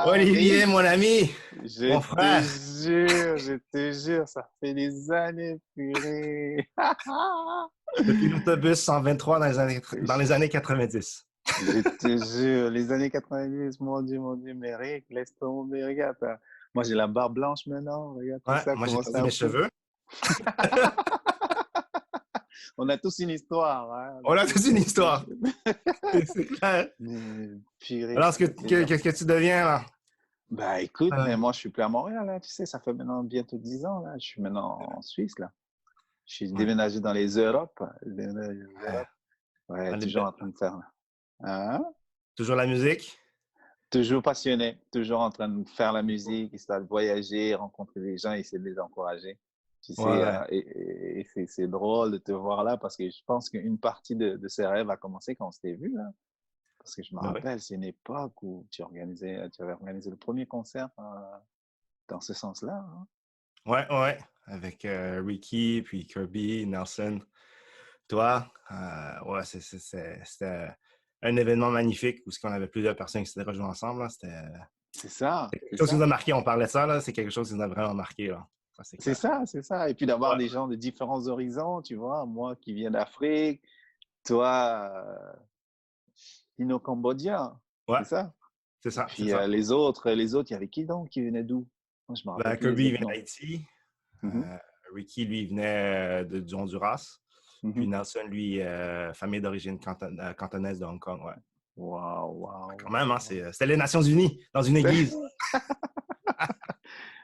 Olivier, Oui, mon ami, je mon te frère, je te jure, ça fait des années, purée. depuis l'autobus 123 dans les Je, années 90. je te jure, les années 90, mon Dieu, mais Rick, laisse tomber, regarde. Moi, j'ai la barbe blanche maintenant, regarde tout Ouais, ça, moi j'ai comment perdu ça mes pousse. cheveux. On a tous une histoire, hein, on On a a tous toute une quelque histoire, chose. c'est clair. Mais, purée, Alors, ça fait plaisir. qu'est-ce que tu deviens là? Bah écoute, Euh, mais moi je suis plus à Montréal, là, tu sais, ça fait maintenant bientôt 10 ans, là. Je suis maintenant en Suisse, là. Je suis ouais, déménagé dans les Europes. Déménagé dans les ouais, Europes. Ouais, dans les toujours be- en train de faire. Hein? toujours la musique? Toujours passionné, toujours en train de faire la musique, histoire de voyager, rencontrer des gens, essayer de les encourager. Tu sais, Ouais, et c'est drôle de te voir là parce que je pense qu'une partie de ces rêves a commencé quand on s'était vu, là. Parce que je me ben oui. rappelle, c'est une époque où tu avais organisé le premier concert dans ce sens-là. Hein. Ouais, ouais, avec Ricky, puis Kirby, Nelson, toi. Ouais, c'était un événement magnifique où on avait plusieurs personnes qui s'étaient rejoints ensemble. Là. C'est ça, C'est quelque c'est chose qui nous a ça. marqué. On parlait de ça, là. C'est quelque chose qui nous a vraiment marqué, là. Ça, c'est C'est clair. ça, c'est ça. Et puis d'avoir Ouais, des gens de différents horizons, tu vois, moi qui viens d'Afrique, toi, Sino-Cambodgien, ouais, c'est ça. c'est Et ça, c'est puis ça. les autres, il y avait qui donc qui venait d'où? Moi, je me rappelle Ben, plus Kirby, les il autres vient noms. d'Haïti. Mhm, Euh, Ricky, lui, il venait du Honduras. Puis mhm. Nelson, lui, famille d'origine cantonaise de Hong Kong. Ouais. Waouh, waouh, Quand même, waouh, hein, waouh. c'était les Nations Unies, dans une église.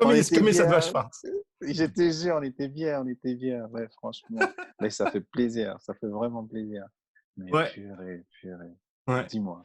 On était Comme il se doit, je bien. pense. Je te jure, on était bien, on était bien. Ouais, franchement. Mais ça fait plaisir, ça fait vraiment plaisir. Mais Ouais, purée, purée. ouais. Dis-moi.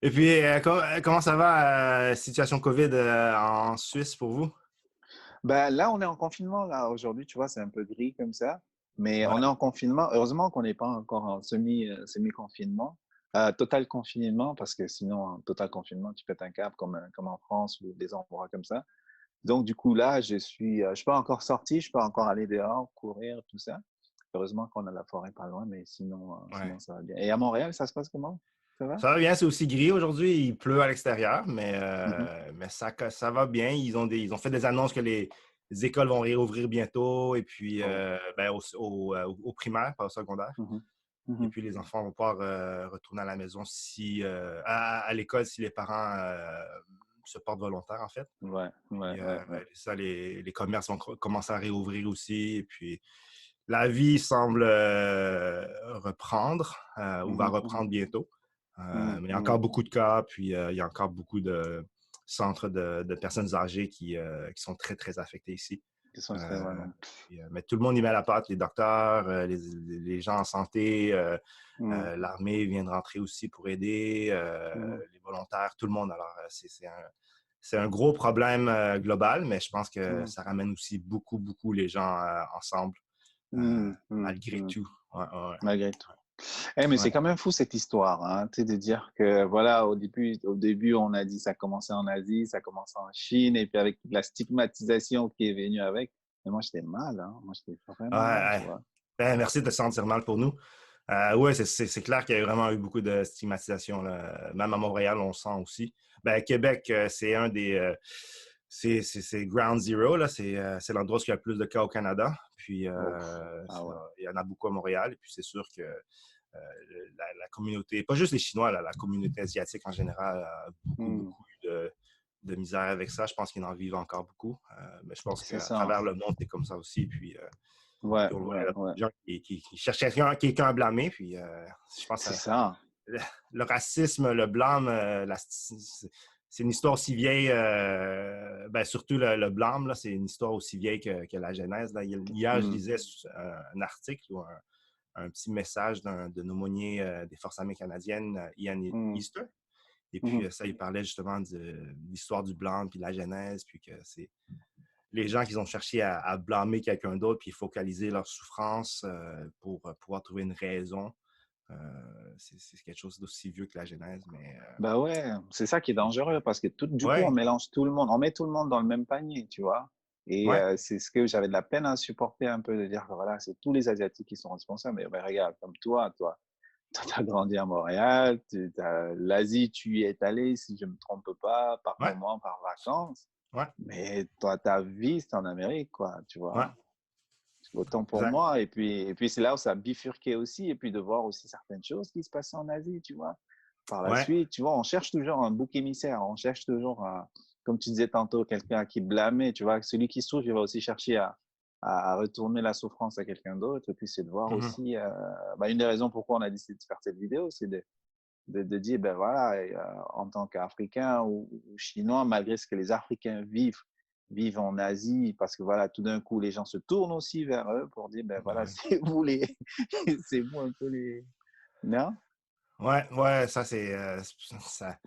Et puis, comment ça va, situation COVID en Suisse pour vous? Ben, là, on est en confinement, là. Aujourd'hui, tu vois, c'est un peu gris comme ça. Mais Ouais, on est en confinement. Heureusement qu'on n'est pas encore en semi-confinement. Total confinement, parce que sinon, en total confinement, tu pètes un câble comme en France ou des endroits comme ça. Donc, du coup, là, je suis pas encore sorti, je peux encore aller dehors, courir, tout ça. Heureusement qu'on a la forêt pas loin, mais ouais. sinon, ça va bien. Et à Montréal, ça se passe comment? Ça va? Ça va bien, c'est aussi gris aujourd'hui. Il pleut à l'extérieur, Mhm. mais ça va bien. Ils ont fait des annonces que les écoles vont réouvrir bientôt, et puis Oh. ben, au primaire, pas au secondaire. Mhm. Et Mhm. puis les enfants vont pouvoir retourner à la maison à l'école si les parents se portent volontaires, en fait. Ouais, ouais, Puis ouais, ouais. ça, les commerces vont commencer à réouvrir aussi. Et puis la vie semble reprendre ou va Mhm. Mhm. reprendre bientôt. Mhm. Mais il y a encore Mhm. beaucoup de cas, puis il y a encore beaucoup de centres de personnes âgées qui sont très, très affectés ici. Ils sont très, Euh, vraiment. mais tout le monde y met la patte, les docteurs, les gens en santé, Mhm. l'armée vient de rentrer aussi pour aider, Mhm. les volontaires, tout le monde. Alors, c'est un gros problème global, mais je pense que Mhm. ça ramène aussi beaucoup, beaucoup les gens ensemble, euh, Mhm. Mhm. malgré Mhm. tout. Ouais, ouais, Malgré tout. Eh, mais ouais. c'est quand même fou cette histoire, hein, tu sais, de dire que voilà, au début, on a dit ça commençait en Asie, ça commençait en Chine, et puis avec toute la stigmatisation qui est venue avec. Mais moi, j'étais mal, hein. Moi, j'étais Ouais, vraiment mal, tu ouais. vois. Ben, merci de te sentir mal pour nous. Oui, c'est clair qu'il y a vraiment eu beaucoup de stigmatisation, là. Même à Montréal, on le sent aussi. Ben, Québec, c'est un des. C'est Ground Zero, là. C'est l'endroit où il y a le plus de cas au Canada. Puis, Ouf. Ah ouais. il y en a beaucoup à Montréal. Et puis, c'est sûr que la communauté, pas juste les Chinois, là, la communauté asiatique en général, a beaucoup, Hmm. beaucoup de misère avec ça. Je pense qu'ils en vivent encore beaucoup. Mais je pense C'est qu'à ça. travers le monde, c'est comme ça aussi. Ouais, Puis on le voit, ouais, là, ouais. des gens qui cherchent quelqu'un à blâmer. Puis je pense que C'est ça. le racisme, le blâme, c'est une histoire aussi vieille. Ben, surtout le blâme, là, c'est une histoire aussi vieille que la Genèse. Là. Hier, je Hmm. lisais un article ou un petit message de l'aumônier des Forces armées canadiennes, Ian Hmm. Easter. Et puis Hmm. ça, il parlait justement de l'histoire du blâme, puis de la Genèse, puis que c'est les gens qui ont cherché à blâmer quelqu'un d'autre puis focaliser leur souffrance pour pouvoir trouver une raison. C'est quelque chose d'aussi vieux que la Genèse, mais Bah ouais, c'est ça qui est dangereux parce que du coup, on ouais, mélange tout le monde, on met tout le monde dans le même panier, tu vois. Et ouais, c'est ce que j'avais de la peine à supporter un peu, de dire que voilà, c'est tous les Asiatiques qui sont responsables. Mais regarde, comme toi, tu as grandi à Montréal, l'Asie, tu y es allé, si je ne me trompe pas, par Ouais, moment, par vacances. ouais, Mais toi, ta vie, c'est en Amérique, quoi, tu ouais, vois. Autant pour exact. moi. Et puis c'est là où ça a bifurqué aussi. Et puis de voir aussi certaines choses qui se passaient en Asie, tu vois. Par la Ouais. suite, tu vois, on cherche toujours un bouc émissaire. On cherche toujours, comme tu disais tantôt, quelqu'un à qui blâmer, tu vois. Celui qui souffre, il va aussi chercher à retourner la souffrance à quelqu'un d'autre. Et puis c'est de voir Mhm. aussi, une des raisons pourquoi on a décidé de faire cette vidéo, c'est de dire, ben voilà, en tant qu'Africain ou Chinois, malgré ce que les Africains vivent en Asie, parce que voilà, tout d'un coup, les gens se tournent aussi vers eux pour dire, ben Ben voilà, oui. c'est vous un peu les, non? Ouais, ouais, ça c'est ça.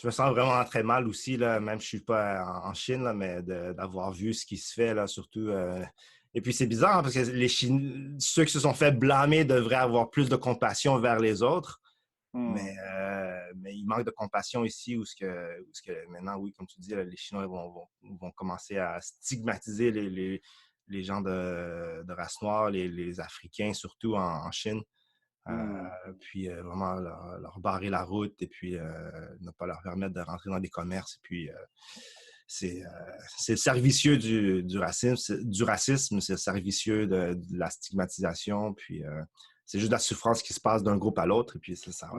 Je me sens vraiment très mal aussi, là, même je suis pas en Chine, là, mais d'avoir vu ce qui se fait, là, surtout. Et puis c'est bizarre, hein, parce que ceux qui se sont fait blâmer devraient avoir plus de compassion vers les autres, Hmm. mais il manque de compassion ici où ce que maintenant, oui, comme tu dis, là, les Chinois vont commencer à stigmatiser les gens de race noire, les Africains, surtout en Chine. Hmm. Puis vraiment leur barrer la route et puis ne pas leur permettre de rentrer dans des commerces. Et puis c'est c'est servicieux du racisme, c'est servicieux de la stigmatisation. Puis c'est juste de la souffrance qui se passe d'un groupe à l'autre. Et puis Mhm. ça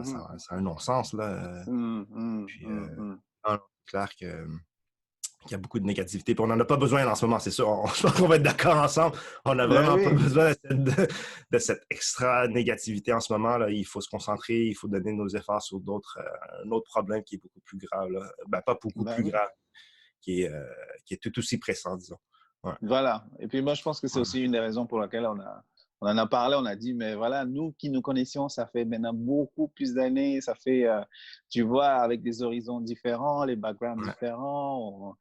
a un non-sens, là. Hmm. Hmm. Puis Hmm. Hmm. non, c'est clair qu'il y a beaucoup de négativité. Puis on n'en a pas besoin en ce moment, c'est sûr. Je pense qu'on va être d'accord ensemble. On n'a Ben vraiment pas oui. besoin de cette extra négativité en ce moment. Là. Il faut se concentrer, il faut donner nos efforts sur un autre problème qui est beaucoup plus grave. Là. Ben, pas beaucoup Ben plus oui. grave, qui est tout aussi pressant, disons. Ouais. Voilà. Et puis moi, je pense que c'est Ouais. aussi une des raisons pour laquelle on en a parlé. On a dit, mais voilà, nous qui nous connaissions, ça fait maintenant beaucoup plus d'années. Ça fait, tu vois, avec des horizons différents, les backgrounds Ouais. différents.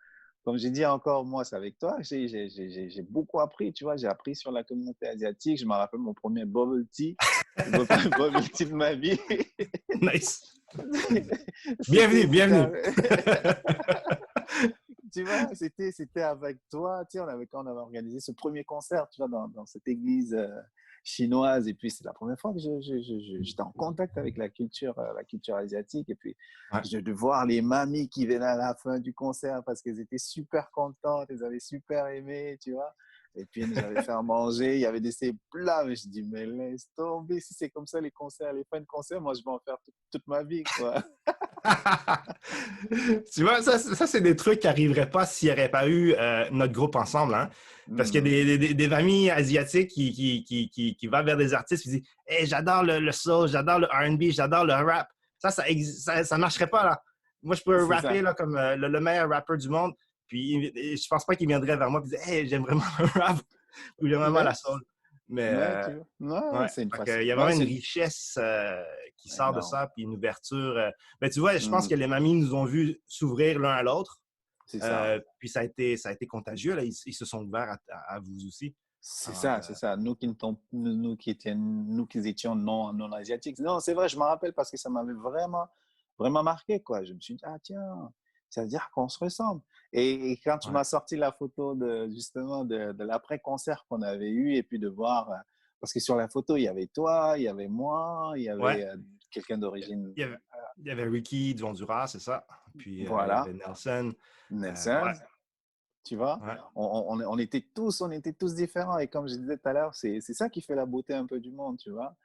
Comme j'ai dit encore, moi, c'est avec toi. J'ai beaucoup appris, tu vois. J'ai appris sur la communauté asiatique. Je me rappelle mon premier bubble tea. Le premier bubble tea de ma vie. Nice. C'était, Bienvenue, c'était, bienvenue. tu vois, c'était avec toi, tu sais, quand on avait organisé ce premier concert, tu vois, dans cette église chinoise. Et puis, c'est la première fois que j'étais en contact avec la culture asiatique. Et puis, Ouais. de voir les mamies qui venaient à la fin du concert parce qu'elles étaient super contentes, elles avaient super aimé, tu vois. Et puis, elles nous avaient fait à manger, il y avait ces plats. Mais je dis, mais laisse tomber, si c'est comme ça les concerts, les fins de concert, moi, je vais en faire toute ma vie, quoi. Tu vois, ça c'est des trucs qui n'arriveraient pas s'il n'y aurait pas eu notre groupe ensemble. Hein? Parce qu'il y a Hmm. des amis asiatiques qui vont vers des artistes et disent hey, j'adore le soul, j'adore le R&B, j'adore le rap. Ça marcherait pas là. Moi, je peux C'est rapper ça. là, comme le meilleur rappeur du monde. Puis je pense pas qu'il viendrait vers moi et dire hey, j'aime vraiment le rap ou j'aime vraiment la Mais soul. Mais Ouais, tu vois. Ouais, ouais, c'est une fait que, façon. il y a Ouais, vraiment une c'est richesse qui sort de énorme. ça, puis une ouverture. Mais tu vois, je pense que Hmm. les mamies nous ont vus s'ouvrir l'un à l'autre, C'est ça. puis ça a été contagieux. Là. Ils se sont ouverts à vous aussi. C'est Alors, ça, c'est ça. Nous qui étions non asiatiques. Non, c'est vrai, je me rappelle parce que ça m'avait vraiment marqué, quoi. Je me suis dit, ah tiens, ça veut dire qu'on se ressemble. Et quand tu ouais, m'as sorti la photo justement de l'après-concert qu'on avait eu, et puis de voir, parce que sur la photo, il y avait toi, il y avait moi, il y ouais. avait quelqu'un d'origine, Il y avait, il y avait Ricky du Honduras, c'est ça. Puis il y avait voilà, Nelson. Ouais, Nelson. Tu vois, ouais, on était tous différents. Et comme je disais tout à l'heure, c'est ça qui fait la beauté un peu du monde, tu vois.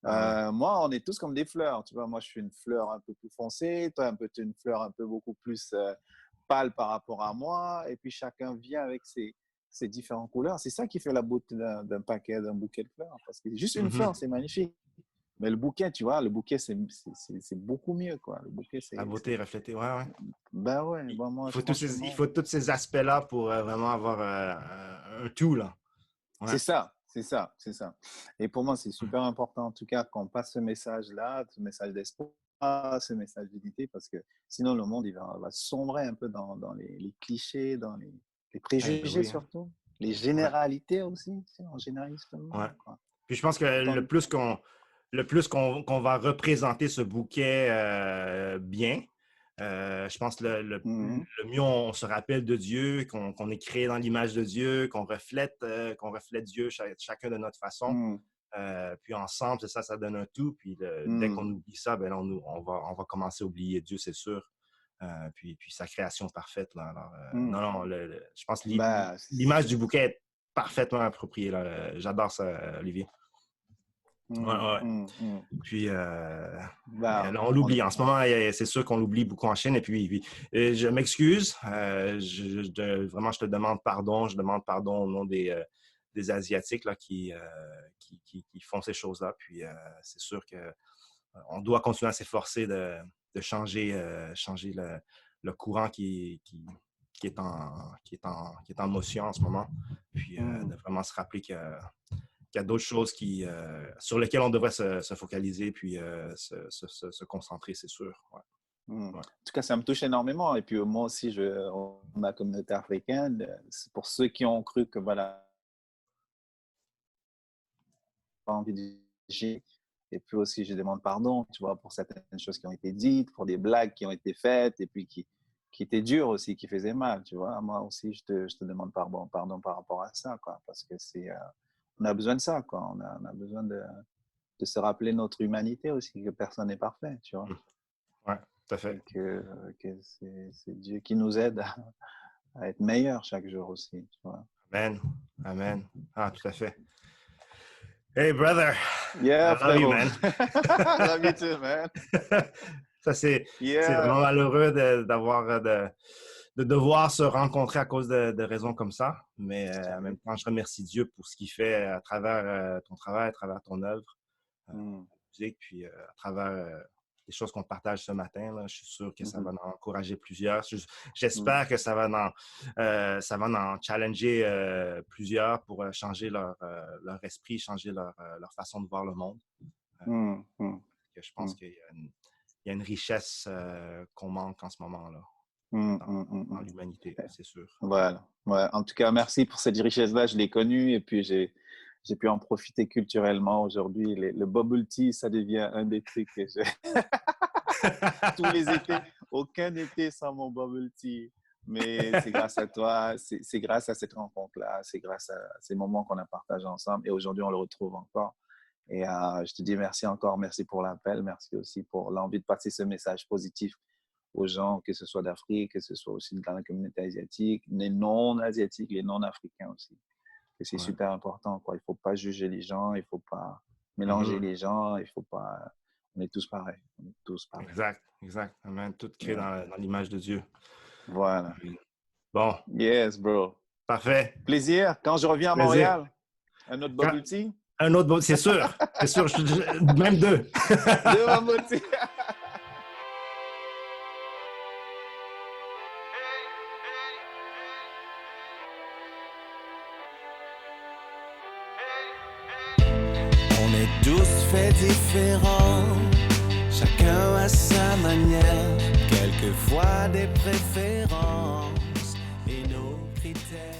ah ouais. Moi, on est tous comme des fleurs, tu vois. Moi, je suis une fleur un peu plus foncée, toi, tu es une fleur un peu beaucoup plus pâle par rapport à moi. Et puis, chacun vient avec ses différentes couleurs. C'est ça qui fait la beauté d'un paquet, d'un bouquet de fleurs. Parce que juste une fleur, Mhm. c'est magnifique. Mais le bouquet, tu vois, le bouquet, c'est beaucoup mieux, quoi. Le bouquet, La beauté est reflétée, ouais, ouais. Ben ouais, Il, bon, il moi, faut il franchement. faut tous ces aspects-là pour vraiment avoir un tout, là. Ouais. C'est ça, c'est ça, c'est ça. Et pour moi, c'est super important, en tout cas, qu'on passe ce message-là, ce message d'espoir, ce message d'unité, parce que sinon, le monde, va sombrer un peu dans les clichés, dans les Eh ben préjugés oui, hein. surtout, les Ouais, généralités aussi, tu sais, on généralise ouais. tellement, quoi. Puis je pense que Autant, le plus qu'on va représenter ce bouquet bien, je pense que Mhm. le mieux on se rappelle de Dieu, qu'on est créé dans l'image de Dieu, qu'on reflète Dieu chacun de notre façon. Mhm. Puis ensemble, c'est ça, ça donne un tout. Puis dès qu'on oublie ça, ben là, on va commencer à oublier Dieu, c'est sûr. Puis sa création parfaite. Là. Alors, non, je pense que l'image du bouquet est parfaitement appropriée. Là. J'adore ça, Olivier. Ouais. Puis, là, on l'oublie. En ce moment, c'est sûr qu'on l'oublie beaucoup en Chine. Et puis je m'excuse. Vraiment, je te demande pardon. Je demande pardon au nom des Asiatiques là, qui font ces choses-là. Puis, c'est sûr qu'on doit continuer à s'efforcer de changer le courant qui est en motion en ce moment. Puis, de vraiment se rappeler qu'il y a d'autres choses sur lesquelles on devrait se focaliser puis se concentrer, c'est sûr. Ouais. En tout cas, ça me touche énormément. Et puis moi aussi, ma communauté africaine, c'est pour ceux qui ont cru que voilà, pas envie de juger. Et puis aussi, je demande pardon, tu vois, pour certaines choses qui ont été dites, pour des blagues qui ont été faites et puis qui étaient dures aussi, qui faisaient mal, tu vois. Moi aussi, je te demande pardon par rapport à ça, quoi, parce que on a besoin de ça, quoi. On a besoin de se rappeler notre humanité aussi, que personne n'est parfait, tu vois. Oui, tout à fait. Que c'est Dieu qui nous aide à être meilleurs chaque jour aussi, tu vois. Amen. Ah, tout à fait. Hey, brother. Yeah, I love you, man. I love you too, man. Ça, c'est vraiment malheureux de devoir se rencontrer à cause de raisons comme ça. Mais en même temps, je remercie Dieu pour ce qu'il fait à travers ton travail, à travers ton œuvre, musique, puis à travers les choses qu'on partage ce matin. Là. Je suis sûr que ça va en encourager plusieurs. J'espère que ça va en challenger plusieurs pour changer leur esprit, changer leur façon de voir le monde. Je pense qu'il y a une richesse qu'on manque en ce moment-là. Dans l'humanité, c'est sûr. Voilà. Ouais. En tout cas, merci pour cette richesse-là. Je l'ai connue et puis j'ai pu en profiter culturellement aujourd'hui. Le bubble tea, ça devient un des trucs que j'ai. Tous les étés, aucun été sans mon bubble tea. Mais c'est grâce à toi, c'est grâce à cette rencontre-là, c'est grâce à ces moments qu'on a partagés ensemble. Et aujourd'hui, on le retrouve encore. Et je te dis merci encore, merci pour l'appel, merci aussi pour l'envie de passer ce message positif aux gens, que ce soit d'Afrique, que ce soit aussi dans la communauté asiatique, les non-asiatiques, les non-africains aussi. Et c'est super important, quoi. Il ne faut pas juger les gens, il ne faut pas mélanger les gens, il faut pas... On est tous pareils. Exact. Amen. Tout créé dans l'image de Dieu. Voilà. Bon. Yes, bro. Parfait. Plaisir. Quand je reviens à Montréal, un autre bubble tea? Un autre bubble tea, c'est sûr. C'est sûr. Même deux. Deux bubble tea. On est tous faits différents, chacun à sa manière, quelquefois des préférences et nos critères.